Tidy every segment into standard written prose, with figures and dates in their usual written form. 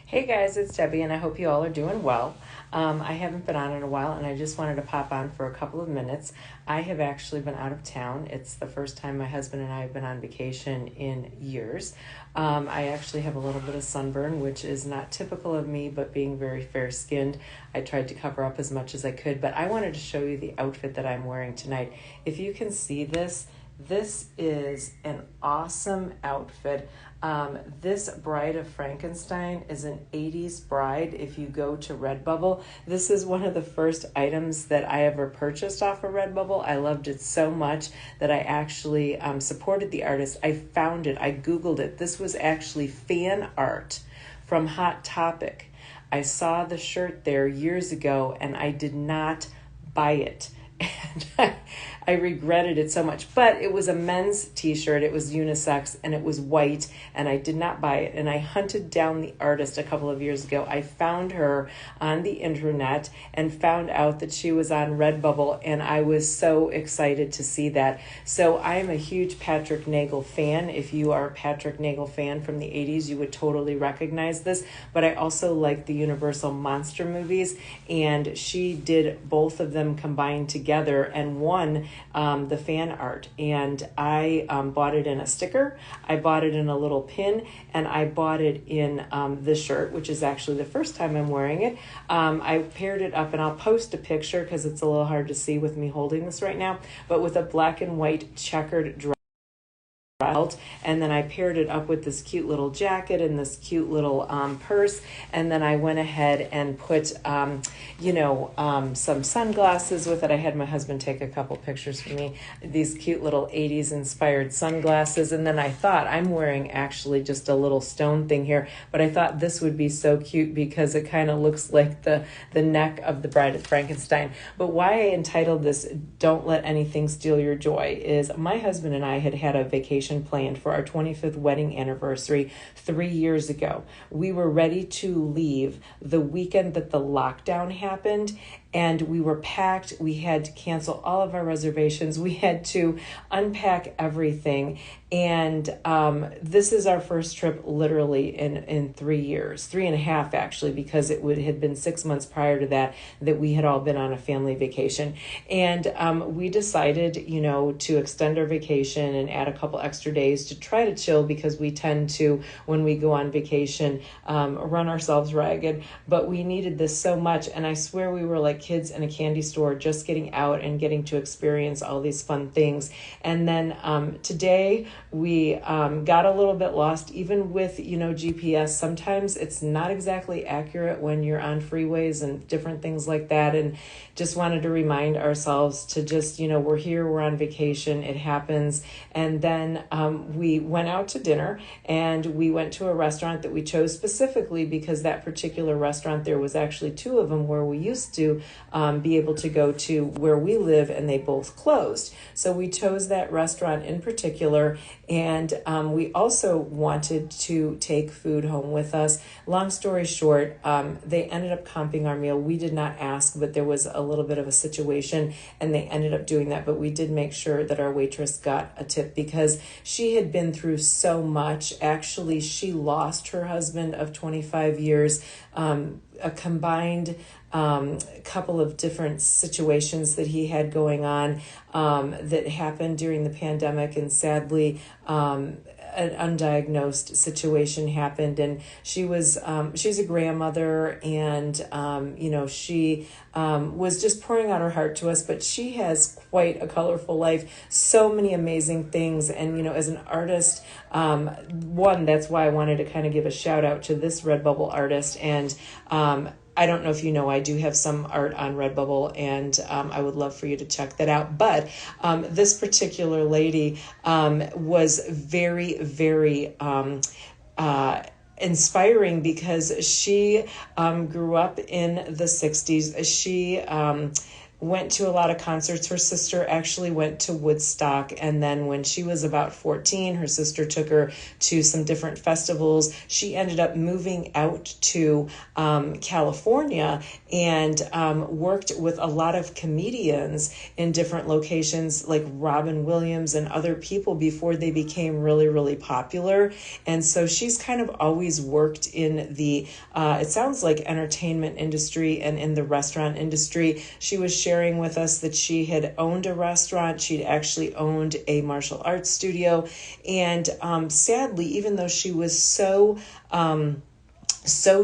Hey guys, it's Debbie, and I hope you all are doing well. I haven't been on in a while, and I just wanted to pop on for a couple of minutes. I have actually been out of town. It's the first time my husband and I have been on vacation in years. I actually have a little bit of sunburn, which is not typical of me, but being very fair skinned, I tried to cover up as much as I could. But I wanted to show you the outfit that I'm wearing tonight. If you can see this, this is an awesome outfit. This Bride of Frankenstein is an 80s bride. If you go to Redbubble, this is one of the first items that I ever purchased off of Redbubble. I loved it so much that I actually supported the artist. I found it, I Googled it. This was actually fan art from Hot Topic. I saw the shirt there years ago and I did not buy it. And I regretted it so much, but it was a men's t-shirt. It was unisex and it was white, and I did not buy it. And I hunted down the artist a couple of years ago. I found her on the internet and found out that she was on Redbubble, and I was so excited to see that. So I am a huge Patrick Nagel fan. If you are a Patrick Nagel fan from the 80s, you would totally recognize this, but I also like the Universal Monster movies, and she did both of them combined together and won the fan art. And I bought it in a sticker, I bought it in a little pin, and I bought it in this shirt, which is actually the first time I'm wearing it. I paired it up, and I'll post a picture because it's a little hard to see with me holding this right now, but with a black and white checkered dress belt, and then I paired it up with this cute little jacket and this cute little purse, and then I went ahead and put some sunglasses with it. I had my husband take a couple pictures for me, these cute little 80s inspired sunglasses, and then I thought, I'm wearing actually just a little stone thing here, but I thought this would be so cute because it kind of looks like the neck of the Bride of Frankenstein. But why I entitled this Don't Let Anything Steal Your Joy is my husband and I had a vacation planned for our 25th wedding anniversary 3 years ago. We were ready to leave the weekend that the lockdown happened, and we were packed. We had to cancel all of our reservations. We had to unpack everything. And this is our first trip literally in 3 years, 3.5 actually, because had been 6 months prior to that we had all been on a family vacation. And we decided, to extend our vacation and add a couple extra days to try to chill, because we tend to, when we go on vacation, run ourselves ragged. But we needed this so much. And I swear we were like kids in a candy store, just getting out and getting to experience all these fun things. And then today we got a little bit lost, even with, GPS. Sometimes it's not exactly accurate when you're on freeways and different things like that. And just wanted to remind ourselves to just, we're here, we're on vacation, it happens. And then we went out to dinner, and we went to a restaurant that we chose specifically because that particular restaurant, there was actually 2 of them where we used to be able to go to where we live, and they both closed. So we chose that restaurant in particular, and we also wanted to take food home with us. Long story short, they ended up comping our meal. We did not ask, but there was a little bit of a situation, and they ended up doing that. But we did make sure that our waitress got a tip because she had been through so much. Actually, she lost her husband of 25 years, a combined couple of different situations that he had going on that happened during the pandemic, and sadly an undiagnosed situation happened. And she's a grandmother, and she was just pouring out her heart to us. But she has quite a colorful life, so many amazing things. And as an artist, that's why I wanted to kind of give a shout out to this Redbubble artist. And I don't know if I do have some art on Redbubble, and I would love for you to check that out. But this particular lady was very, very inspiring because she grew up in the 60s. She went to a lot of concerts. Her sister actually went to Woodstock, and then when she was about 14, her sister took her to some different festivals. She ended up moving out to California and worked with a lot of comedians in different locations like Robin Williams and other people before they became really, really popular. And so she's kind of always worked in the, it sounds like entertainment industry and in the restaurant industry. She was sharing with us that she had owned a restaurant. She'd actually owned a martial arts studio. And sadly, even though she was so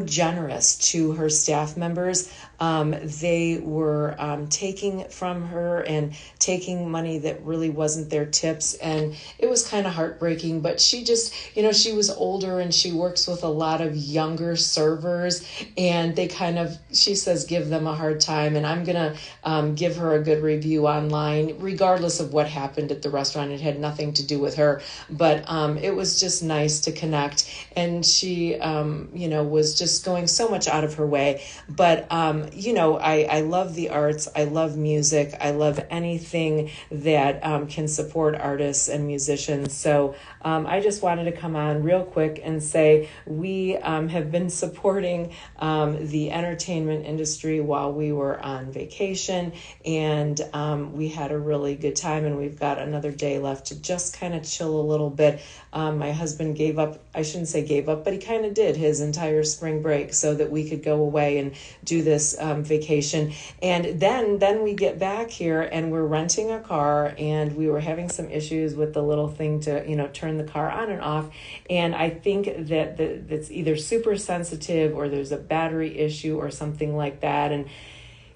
generous to her staff members, they were taking from her and taking money that really wasn't their tips. And it was kind of heartbreaking, but she just, she was older and she works with a lot of younger servers, and they kind of, she says, give them a hard time. And I'm going to give her a good review online, regardless of what happened at the restaurant. It had nothing to do with her, but it was just nice to connect. And she, was just going so much out of her way. But, I love the arts. I love music. I love anything that can support artists and musicians. So I just wanted to come on real quick and say we have been supporting the entertainment industry while we were on vacation, and we had a really good time, and we've got another day left to just kind of chill a little bit. My husband gave up, I shouldn't say gave up, but he kind of did his entire spring break so that we could go away and do this vacation. And then we get back here and we're renting a car, and we were having some issues with the little thing to, turn the car on and off. And I think that that's either super sensitive or there's a battery issue or something like that. And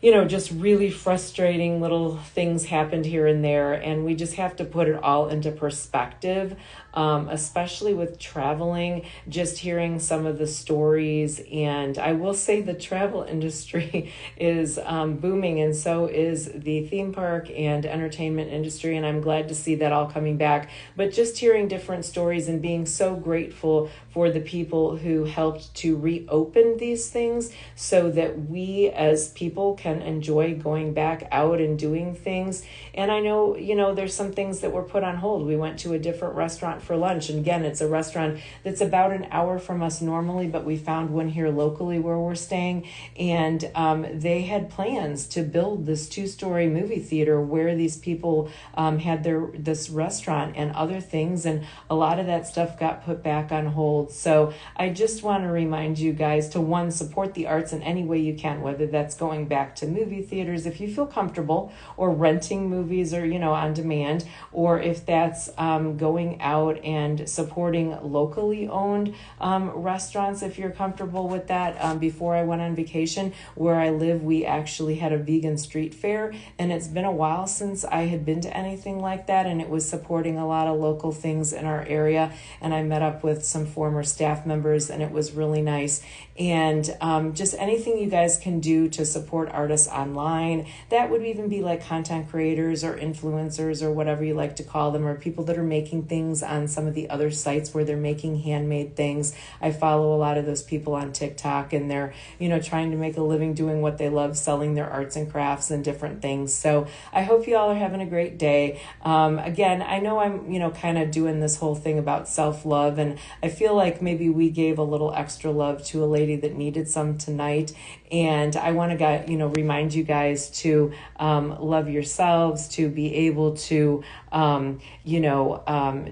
just really frustrating little things happened here and there. And we just have to put it all into perspective, especially with traveling, just hearing some of the stories. And I will say the travel industry is booming, and so is the theme park and entertainment industry. And I'm glad to see that all coming back. But just hearing different stories and being so grateful for the people who helped to reopen these things so that we as people can enjoy going back out and doing things. And I know, there's some things that were put on hold. We went to a different restaurant for lunch. And again, it's a restaurant that's about an hour from us normally, but we found one here locally where we're staying. And they had plans to build this 2-story movie theater where these people had this restaurant and other things. And a lot of that stuff got put back on hold. So I just want to remind you guys to, one, support the arts in any way you can, whether that's going back to movie theaters if you feel comfortable, or renting movies or, on demand, or if that's going out and supporting locally owned restaurants if you're comfortable with that. Before I went on vacation, where I live, we actually had a vegan street fair, and it's been a while since I had been to anything like that, and it was supporting a lot of local things in our area. And I met up with some former staff members, and it was really nice. And just anything you guys can do to support artists online, that would even be like content creators or influencers or whatever you like to call them, or people that are making things on some of the other sites where they're making handmade things. I follow a lot of those people on TikTok, and they're, trying to make a living doing what they love, selling their arts and crafts and different things. So I hope you all are having a great day. Again, I know I'm, kind of doing this whole thing about self-love, and I feel like maybe we gave a little extra love to a lady that needed some tonight. And I want to, remind you guys to love yourselves, to be able to,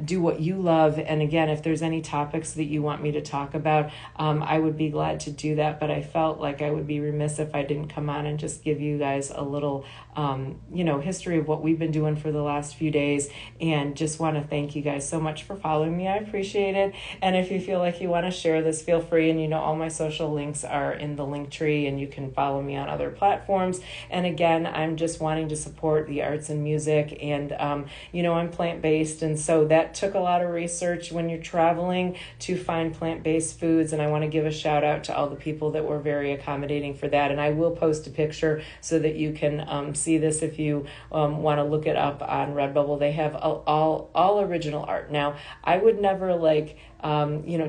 do what you love. And again, if there's any topics that you want me to talk about, I would be glad to do that. But I felt like I would be remiss if I didn't come on and just give you guys a little, history of what we've been doing for the last few days. And just want to thank you guys so much for following me. I appreciate it. And if you feel like you want to share this, feel free. And all my social links are in the link tree, and you can follow me on other platforms. And again, I'm just wanting to support the arts and music. And, I'm plant-based. And so that took a lot of research when you're traveling to find plant-based foods. And I want to give a shout out to all the people that were very accommodating for that. And I will post a picture so that you can see this if you want to look it up on Redbubble. They have all original art. Now, I would never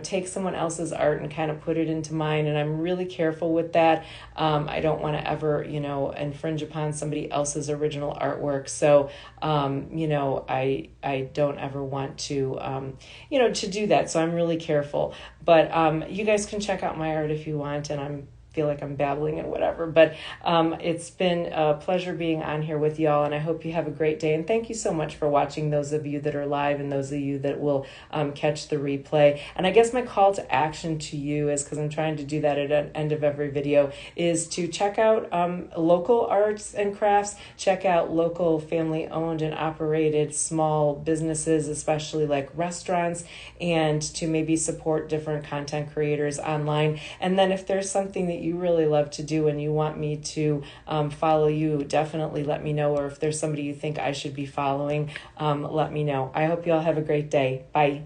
take someone else's art and kind of put it into mine. And I'm really careful with that. I don't want to ever, infringe upon somebody else's original artwork. So, I don't ever want to, to do that. So I'm really careful. But you guys can check out my art if you want, and I'm feel like I'm babbling and whatever, but it's been a pleasure being on here with y'all, and I hope you have a great day. And thank you so much for watching, those of you that are live and those of you that will catch the replay. And I guess my call to action to you is, because I'm trying to do that at the end of every video, is to check out local arts and crafts, check out local family-owned and operated small businesses, especially like restaurants, and to maybe support different content creators online. And then if there's something that you really love to do and you want me to follow you, definitely let me know. Or if there's somebody you think I should be following, let me know. I hope you all have a great day. Bye.